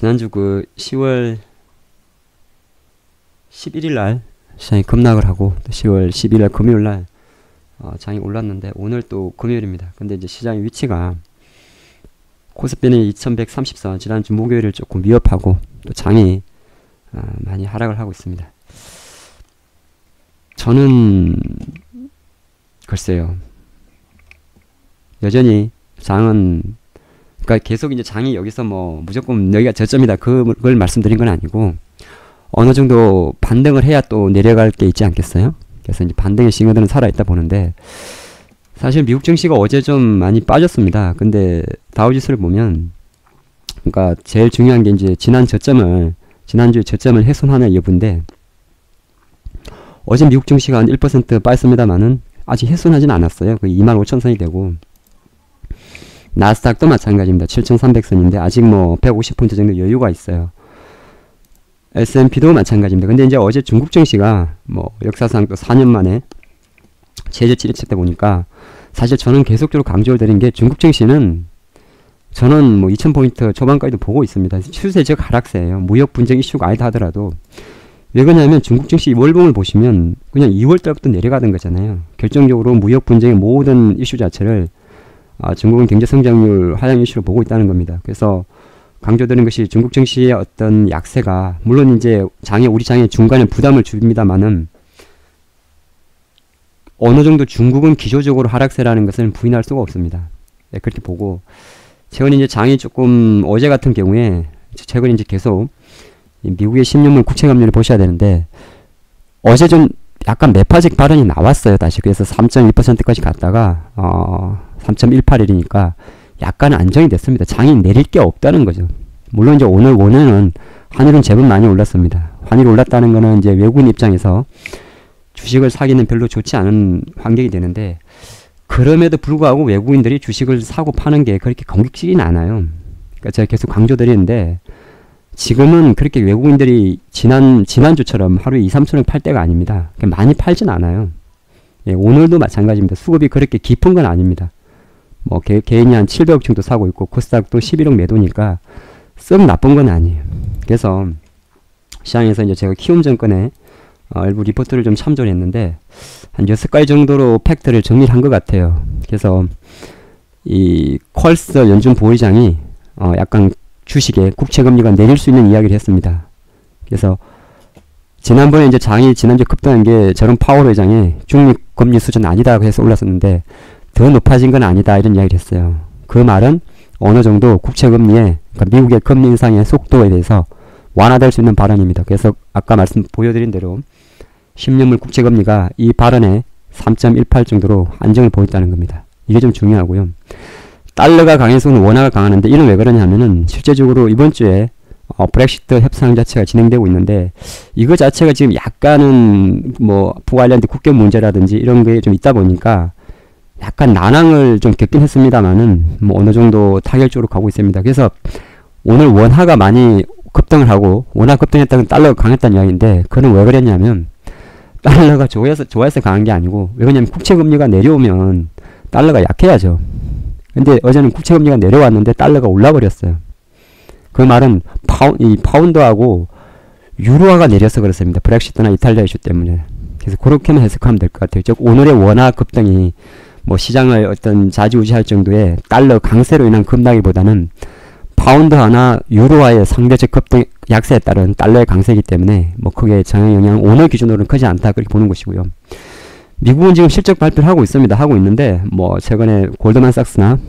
지난주 그 10월 11일날 시장이 급락을 하고 10월 12일날 금요일날 장이 올랐는데 오늘 또 금요일입니다. 근데 이제 시장의 위치가 코스피는 2134 지난주 목요일을 조금 위협하고 또 장이 많이 하락을 하고 있습니다. 저는 글쎄요, 여전히 장은 그러니까 계속 이제 장이 여기서 뭐 무조건 여기가 저점이다 그걸 말씀드린 건 아니고 어느 정도 반등을 해야 또 내려갈 게 있지 않겠어요? 그래서 이제 반등의 싱어들은 살아있다 보는데, 사실 미국 증시가 어제 좀 많이 빠졌습니다. 근데 다우지수를 보면, 그러니까 제일 중요한 게 이제 지난주에 저점을 훼손하는 여부인데, 어제 미국 증시가 한 1% 빠졌습니다만은 아직 훼손하진 않았어요. 그 25,000선이 되고, 나스닥도 마찬가지입니다. 7,300선인데 아직 뭐 150포인트 정도 여유가 있어요. S&P도 마찬가지입니다. 근데 이제 어제 중국 증시가 뭐 역사상 또 4년 만에 최저치를 쳤다 보니까, 사실 저는 계속적으로 강조를 드린 게 중국 증시는 저는 뭐 2000포인트 초반까지도 보고 있습니다. 추세적 하락세예요. 무역 분쟁 이슈가 아니다 하더라도. 왜 그러냐면 중국 증시 월봉을 보시면 그냥 2월달부터 내려가던 거잖아요. 결정적으로 무역 분쟁의 모든 이슈 자체를 중국은 경제 성장률 하향 이슈로 보고 있다는 겁니다. 그래서 강조드린 것이 중국 증시의 어떤 약세가, 물론 이제 우리 장에 중간에 부담을 줍니다만은 어느 정도 중국은 기조적으로 하락세라는 것을 부인할 수가 없습니다. 네, 그렇게 보고, 최근 이제 장이 조금 어제 같은 경우에 최근 이제 계속 미국의 10년물 국채금리를 보셔야 되는데, 어제 좀 약간 매파적 발언이 나왔어요. 다시 그래서 3.1%까지 갔다가 3.181이니까 약간 안정이 됐습니다. 장이 내릴 게 없다는 거죠. 물론 이제 오늘 원화는 환율은 제법 많이 올랐습니다. 환율이 올랐다는 거는 이제 외국인 입장에서 주식을 사기는 별로 좋지 않은 환경이 되는데, 그럼에도 불구하고 외국인들이 주식을 사고 파는 게 그렇게 공격적이진 않아요. 그러니까 제가 계속 강조드리는데, 지금은 그렇게 외국인들이 지난주처럼 하루에 2, 3천억 팔 때가 아닙니다. 많이 팔진 않아요. 예, 오늘도 마찬가지입니다. 수급이 그렇게 깊은 건 아닙니다. 뭐 개인이 한 700억 정도 사고 있고 코스닥도 11억 매도니까 썩 나쁜 건 아니에요. 그래서 시장에서 이제 제가 키움증권에 일부 리포트를 좀 참조를 했는데 한 6가지 정도로 팩트를 정리를 한 것 같아요. 그래서 이 퀄스 연준 부의장이 약간 주식에 국채금리가 내릴 수 있는 이야기를 했습니다. 그래서 지난번에 이제 지난주에 급등한 게 저런 파월 회장이 중립금리 수준 아니다 해서 올랐었는데 더 높아진 건 아니다 이런 이야기를 했어요. 그 말은 어느 정도 국채금리에, 그러니까 미국의 금리 인상의 속도에 대해서 완화될 수 있는 발언입니다. 그래서 아까 보여드린 대로 10년물 국채금리가 이 발언에 3.18 정도로 안정을 보였다는 겁니다. 이게 좀 중요하고요. 달러가 강해서는 원화가 강하는데 이는 왜 그러냐면은 실제적으로 이번 주에 브렉시트 협상 자체가 진행되고 있는데, 이거 자체가 지금 약간은 뭐 북아일랜드 국경 문제라든지 이런 게 좀 있다 보니까 약간 난항을 좀 겪긴 했습니다만은 뭐 어느 정도 타결적으로 가고 있습니다. 그래서 오늘 원화가 많이 급등을 하고, 원화 급등했다는 달러가 강했다는 이야기인데, 그건 왜 그랬냐면 달러가 좋아해서 강한 게 아니고, 왜 그러냐면 국채금리가 내려오면 달러가 약해야죠. 근데 어제는 국채금리가 내려왔는데 달러가 올라버렸어요. 그 말은 파운드하고 유로화가 내려서 그렇습니다. 브렉시트나 이탈리아 이슈 때문에. 그래서 그렇게만 해석하면 될 것 같아요. 즉 오늘의 원화 급등이 뭐 시장을 어떤 좌지우지할 정도의 달러 강세로 인한 급락이보다는 파운드화나 유로화의 상대적 급등 약세에 따른 달러의 강세이기 때문에 뭐 크게 영향 오늘 기준으로는 크지 않다 그렇게 보는 것이고요. 미국은 지금 실적 발표를 하고 있는데 뭐 최근에 골드만삭스나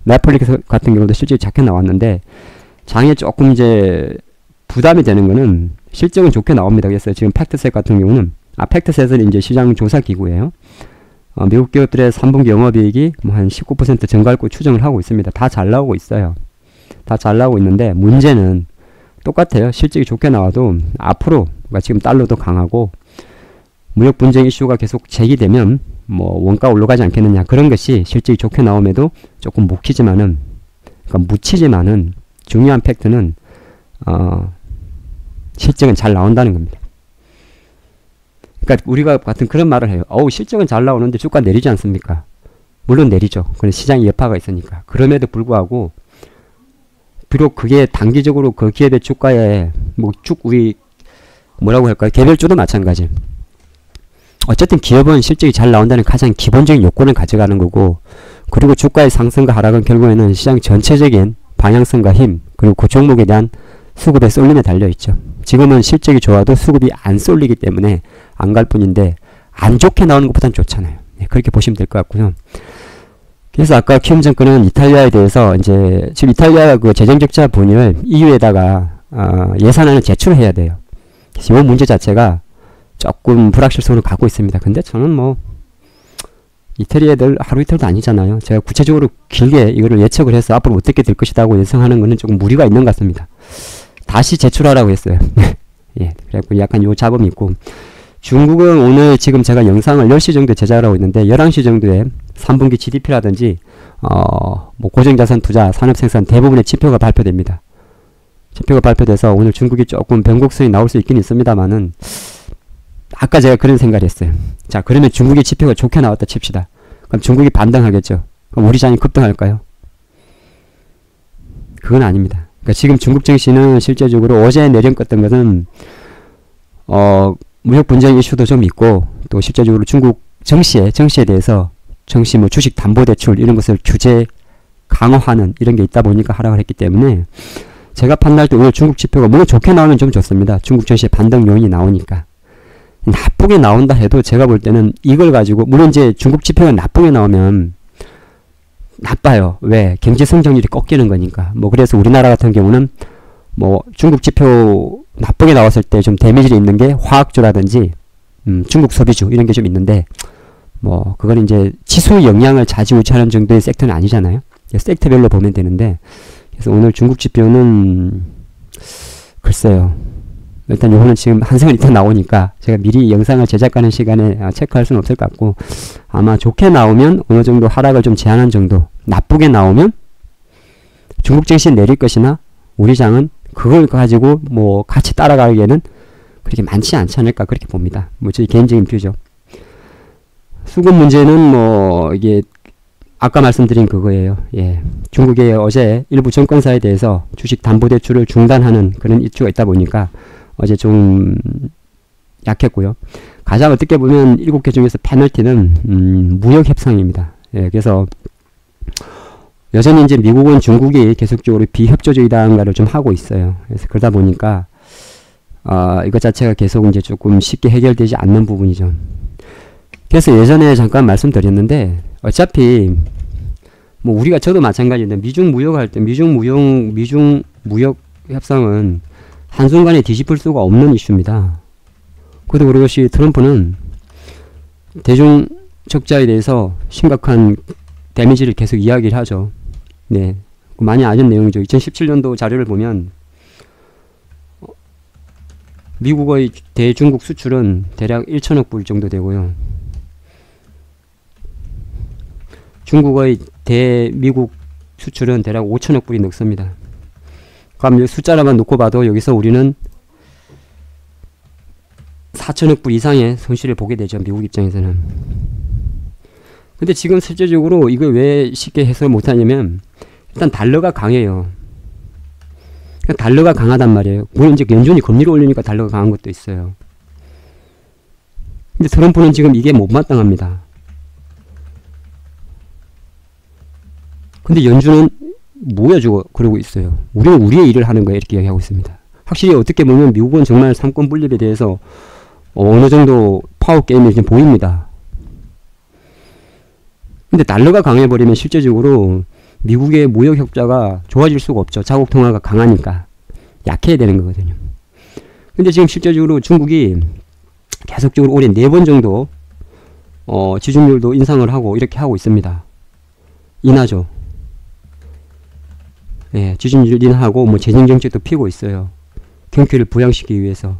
넷플릭스 같은 경우도 실적이 작게 나왔는데, 장에 조금 이제 부담이 되는 거는 실적은 좋게 나옵니다. 그래서 지금 팩트셋 같은 경우는 팩트셋은 이제 시장 조사 기구예요. 미국 기업들의 3분기 영업이익이 뭐 한 19% 증가할 거 추정을 하고 있습니다. 다 잘 나오고 있어요. 다 잘 나오고 있는데 문제는 똑같아요. 실적이 좋게 나와도 앞으로 그러니까 지금 달러도 강하고 무역 분쟁 이슈가 계속 제기되면 뭐 원가 올라가지 않겠느냐, 그런 것이 실적이 좋게 나옴에도 조금 묻히지만은 중요한 팩트는 실적은 잘 나온다는 겁니다. 그러니까 우리가 같은 그런 말을 해요. 실적은 잘 나오는데 주가 내리지 않습니까? 물론 내리죠. 그런데 시장에 여파가 있으니까. 그럼에도 불구하고 비록 그게 단기적으로 그 기업의 주가에 뭐 쭉 우리 뭐라고 할까요? 개별주도 마찬가지. 어쨌든 기업은 실적이 잘 나온다는 가장 기본적인 요건을 가져가는 거고, 그리고 주가의 상승과 하락은 결국에는 시장 전체적인 방향성과 힘, 그리고 그 종목에 대한 수급의 쏠림에 달려있죠. 지금은 실적이 좋아도 수급이 안 쏠리기 때문에 안 갈 뿐인데, 안 좋게 나오는 것보단 좋잖아요. 네, 그렇게 보시면 될 것 같고요. 그래서 아까 키움증권은 이탈리아에 대해서 이제 지금 이탈리아 그 재정적자 분위를 EU에다가 예산안을 제출해야 돼요. 그래서 이 문제 자체가 조금 불확실성을 갖고 있습니다. 근데 저는 뭐 이태리 애들 하루 이틀도 아니잖아요. 제가 구체적으로 길게 이거를 예측을 해서 앞으로 어떻게 될 것이라고 예상하는 거는 조금 무리가 있는 것 같습니다. 다시 제출하라고 했어요. 예, 그래갖고 약간 요 잡음이 있고, 중국은 오늘 지금 제가 영상을 10시 정도에 제작을 하고 있는데 11시 정도에 3분기 GDP라든지 뭐 고정자산 투자, 산업생산 대부분의 지표가 발표됩니다. 지표가 발표돼서 오늘 중국이 조금 변곡성이 나올 수 있긴 있습니다만은, 아까 제가 그런 생각을 했어요. 자, 그러면 중국의 지표가 좋게 나왔다 칩시다. 그럼 중국이 반등하겠죠. 그럼 우리 장이 급등할까요? 그건 아닙니다. 그러니까 지금 중국 증시는 실제적으로 어제 내려갔던 것은 무역 분쟁 이슈도 좀 있고, 또 실제적으로 중국 정시에 대해서 정시 뭐 주식 담보 대출 이런 것을 규제 강화하는 이런 게 있다 보니까 하락을 했기 때문에, 제가 판단할 때 오늘 중국 지표가 물론 좋게 나오면 좀 좋습니다. 중국 증시에 반등 요인이 나오니까. 나쁘게 나온다 해도 제가 볼 때는 이걸 가지고, 물론 이제 중국 지표가 나쁘게 나오면 나빠요. 왜? 경제 성장률이 꺾이는 거니까. 뭐 그래서 우리나라 같은 경우는 뭐 중국 지표 나쁘게 나왔을 때 좀 데미지를 입는 게 화학주라든지 중국 소비주 이런 게 좀 있는데, 뭐 그건 이제 지수 영향을 좌지우지하는 정도의 섹터는 아니잖아요. 섹터별로 보면 되는데, 그래서 오늘 중국 지표는 글쎄요. 일단 요거는 지금 한승을 일단 나오니까 제가 미리 영상을 제작하는 시간에 체크할 수는 없을 것 같고, 아마 좋게 나오면 어느 정도 하락을 좀 제한한 정도, 나쁘게 나오면 중국 증시 내릴 것이나 우리 장은 그걸 가지고 뭐 같이 따라가기에는 그렇게 많지 않지 않을까 그렇게 봅니다. 뭐 제 개인적인 뷰죠. 수급 문제는 뭐 이게 아까 말씀드린 그거예요. 예. 중국의 어제 일부 증권사에 대해서 주식 담보대출을 중단하는 그런 이슈가 있다 보니까 어제 좀 약했고요. 가장 어떻게 보면 7개 중에서 페널티는 무역 협상입니다. 예, 그래서 여전히 이제 미국은 중국이 계속적으로 비협조적이다는가를 좀 하고 있어요. 그래서 그러다 보니까 이것 자체가 계속 이제 조금 쉽게 해결되지 않는 부분이죠. 그래서 예전에 잠깐 말씀드렸는데, 어차피 뭐 우리가 저도 마찬가지인데 미중 무역할 때 미중 무역 협상은 한순간에 뒤집을 수가 없는 이슈입니다. 그래도 그것이 트럼프는 대중 적자에 대해서 심각한 데미지를 계속 이야기를 하죠. 네, 많이 아는 내용이죠. 2017년도 자료를 보면 미국의 대중국 수출은 대략 1천억 불 정도 되고요. 중국의 대미국 수출은 대략 5천억 불이 넘습니다. 그럼 숫자로만 놓고 봐도 여기서 우리는 4천억 불 이상의 손실을 보게 되죠. 미국 입장에서는. 근데 지금 실제적으로 이걸 왜 쉽게 해석을 못하냐면, 일단 달러가 강해요. 달러가 강하단 말이에요. 물론 이제 연준이 금리를 올리니까 달러가 강한 것도 있어요. 근데 트럼프는 지금 이게 못마땅합니다. 근데 연준은 뭐야 저거 그러고 있어요. 우리는 우리의 일을 하는 거야 이렇게 이야기하고 있습니다. 확실히 어떻게 보면 미국은 정말 삼권 분립에 대해서 어느 정도 파워 게임이 좀 보입니다. 근데 달러가 강해버리면 실제적으로 미국의 무역 협자가 좋아질 수가 없죠. 자국 통화가 강하니까 약해야 되는 거거든요. 근데 지금 실제적으로 중국이 계속적으로 올해 4번 정도 지준율도 인상을 하고 이렇게 하고 있습니다. 인하죠. 예, 지준율 인하하고 뭐 재정정책도 피고 있어요. 경기를 부양시키기 위해서.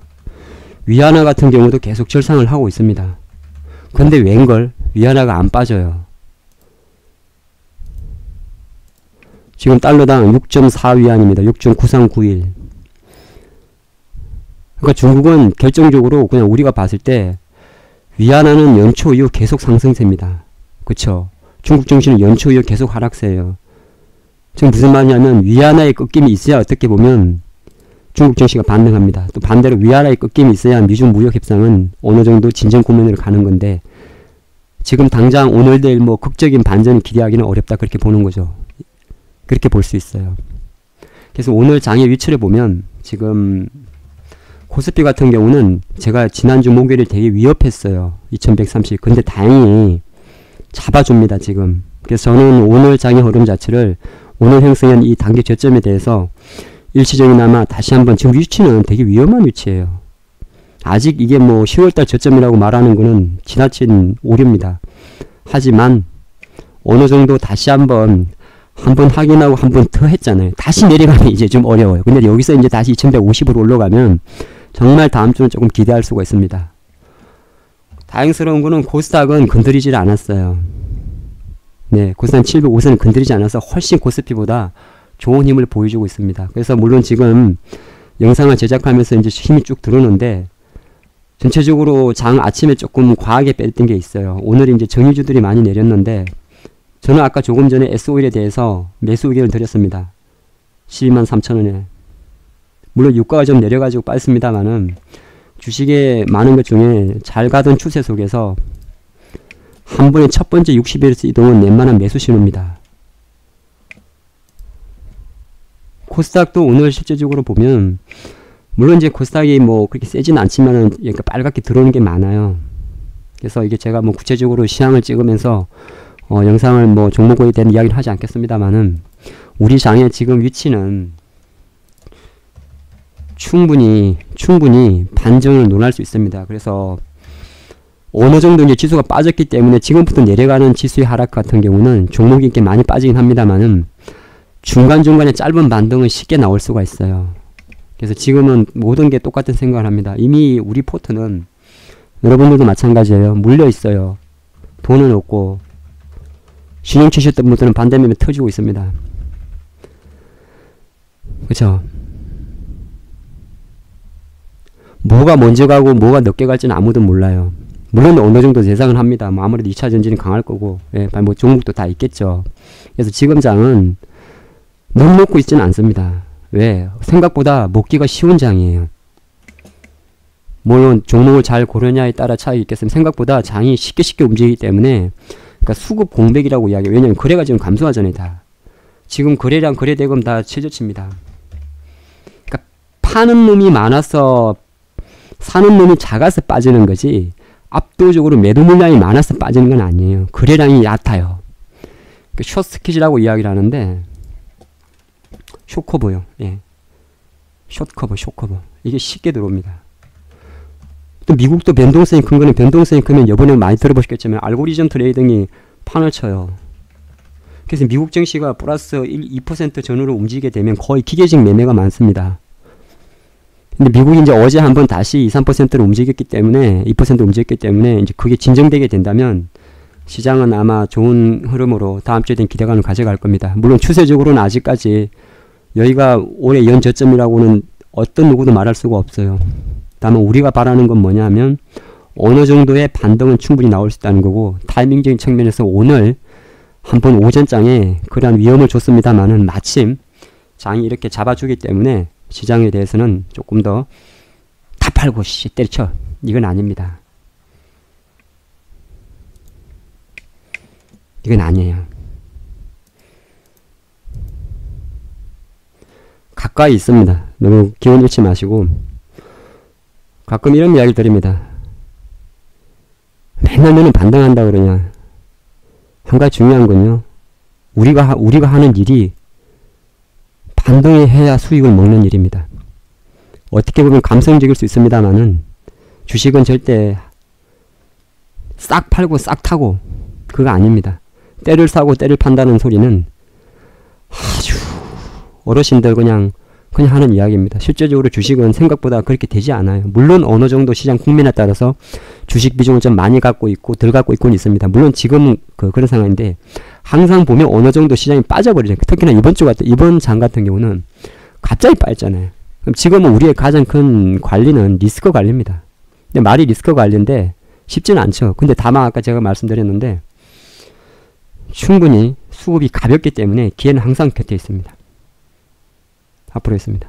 위안화 같은 경우도 계속 절상을 하고 있습니다. 근데 웬걸 위안화가 안 빠져요. 지금 달러당 6.4위안입니다. 6.9391. 그러니까 중국은 결정적으로 그냥 우리가 봤을 때 위안화는 연초 이후 계속 상승세입니다. 그쵸? 중국 증시는 연초 이후 계속 하락세예요. 지금 무슨 말이냐면 위안화의 꺾임이 있어야 어떻게 보면 중국 증시가 반등합니다. 또 반대로 위안화의 꺾임이 있어야 미중 무역 협상은 어느 정도 진정 국면으로 가는 건데 지금 당장 오늘 내일 뭐 극적인 반전을 기대하기는 어렵다 그렇게 보는 거죠. 그렇게 볼 수 있어요. 그래서 오늘 장의 위치를 보면 지금 코스피 같은 경우는 제가 지난주 목요일에 되게 위협했어요. 2130. 근데 다행히 잡아줍니다 지금. 그래서 저는 오늘 장의 흐름 자체를 오늘 형성한 이 단기 저점에 대해서 일시적이나마 다시 한번 지금 위치는 되게 위험한 위치예요. 아직 이게 뭐 10월달 저점이라고 말하는 거는 지나친 오류입니다. 하지만 어느 정도 다시 한번 확인하고 한 번 더 했잖아요. 다시 내려가면 이제 좀 어려워요. 근데 여기서 이제 다시 2150으로 올라가면 정말 다음 주는 조금 기대할 수가 있습니다. 다행스러운 거는 코스닥은 건드리질 않았어요. 네, 코스닥 705선은 건드리지 않아서 훨씬 코스피보다 좋은 힘을 보여주고 있습니다. 그래서 물론 지금 영상을 제작하면서 이제 힘이 쭉 들어오는데 전체적으로 장 아침에 조금 과하게 뺐던 게 있어요. 오늘 이제 정유주들이 많이 내렸는데 저는 아까 조금 전에 S오일에 대해서 매수 의견을 드렸습니다. 123,000원에. 물론 유가가 좀 내려가지고 빠졌습니다만은 주식에 많은 것 중에 잘 가던 추세 속에서 한 번에 첫 번째 60일에서 이동은 웬만한 매수 신호입니다. 코스닥도 오늘 실제적으로 보면 물론 이제 코스닥이 뭐 그렇게 세진 않지만은 그러니까 빨갛게 들어오는 게 많아요. 그래서 이게 제가 뭐 구체적으로 시향을 찍으면서 영상을 뭐 종목에 대한 이야기를 하지 않겠습니다만은 우리 장의 지금 위치는 충분히 반전을 논할 수 있습니다. 그래서 어느 정도 이제 지수가 빠졌기 때문에 지금부터 내려가는 지수의 하락 같은 경우는 종목이 이렇게 많이 빠지긴 합니다만은 중간중간에 짧은 반등은 쉽게 나올 수가 있어요. 그래서 지금은 모든 게 똑같은 생각을 합니다. 이미 우리 포트는 여러분들도 마찬가지예요. 물려 있어요. 돈은 없고 신용 치셨던 분들은 반대면에 터지고 있습니다. 그쵸? 뭐가 먼저 가고 뭐가 늦게 갈지는 아무도 몰라요. 물론 어느 정도 예상을 합니다. 뭐 아무래도 2차 전지는 강할 거고, 예, 뭐 종목도 다 있겠죠. 그래서 지금 장은 넉 놓고 있지는 않습니다. 왜? 생각보다 먹기가 쉬운 장이에요. 물론 종목을 잘 고르냐에 따라 차이 있겠습니다. 생각보다 장이 쉽게 움직이기 때문에 그러니까 수급 공백이라고 이야기해요. 왜냐면 거래가 지금 감소하잖아요. 다. 지금 거래량 거래대금 다 최저치입니다. 그러니까 파는 놈이 많아서 사는 놈이 작아서 빠지는 거지 압도적으로 매도 물량이 많아서 빠지는 건 아니에요. 거래량이 얕아요. 그러니까 숏스퀴즈라고 이야기를 하는데 숏커버요. 예. 숏커버. 이게 쉽게 들어옵니다. 또 미국도 변동성이 큰 거는 변동성이 크면 이번에 많이 들어보셨겠지만 알고리즘 트레이딩이 판을 쳐요. 그래서 미국 증시가 플러스 2% 전후로 움직이게 되면 거의 기계식 매매가 많습니다. 근데 미국이 이제 어제 한번 다시 2~3%를 움직였기 때문에 2% 움직였기 때문에 이제 그게 진정되게 된다면 시장은 아마 좋은 흐름으로 다음 주에 대한 기대감을 가져갈 겁니다. 물론 추세적으로는 아직까지 여기가 올해 연 저점이라고는 어떤 누구도 말할 수가 없어요. 다만 우리가 바라는 건 뭐냐면 어느 정도의 반등은 충분히 나올 수 있다는 거고 타이밍적인 측면에서 오늘 한번 오전장에 그러한 위험을 줬습니다만은 마침 장이 이렇게 잡아주기 때문에 시장에 대해서는 조금 더 다 팔고 때려쳐 이건 아닙니다. 이건 아니에요. 가까이 있습니다. 너무 기운 잃지 마시고 가끔 이런 이야기를 드립니다. 맨날 너는 반등한다 그러냐. 한 가지 중요한 건요. 우리가 하는 일이 반등을 해야 수익을 먹는 일입니다. 어떻게 보면 감성적일 수 있습니다만은 주식은 절대 싹 팔고 싹 타고 그거 아닙니다. 때를 사고 때를 판다는 소리는 아주 어르신들 그냥 하는 이야기입니다. 실제적으로 주식은 생각보다 그렇게 되지 않아요. 물론 어느 정도 시장 국면에 따라서 주식 비중을 좀 많이 갖고 있고 덜 갖고 있고는 있습니다. 물론 지금은 그런 상황인데 항상 보면 어느 정도 시장이 빠져버리죠. 특히나 이번 장 같은 경우는 갑자기 빠졌잖아요. 그럼 지금은 우리의 가장 큰 관리는 리스크 관리입니다. 근데 말이 리스크 관리인데 쉽지는 않죠. 근데 다만 아까 제가 말씀드렸는데 충분히 수급이 가볍기 때문에 기회는 항상 곁에 있습니다. 앞으로 있습니다.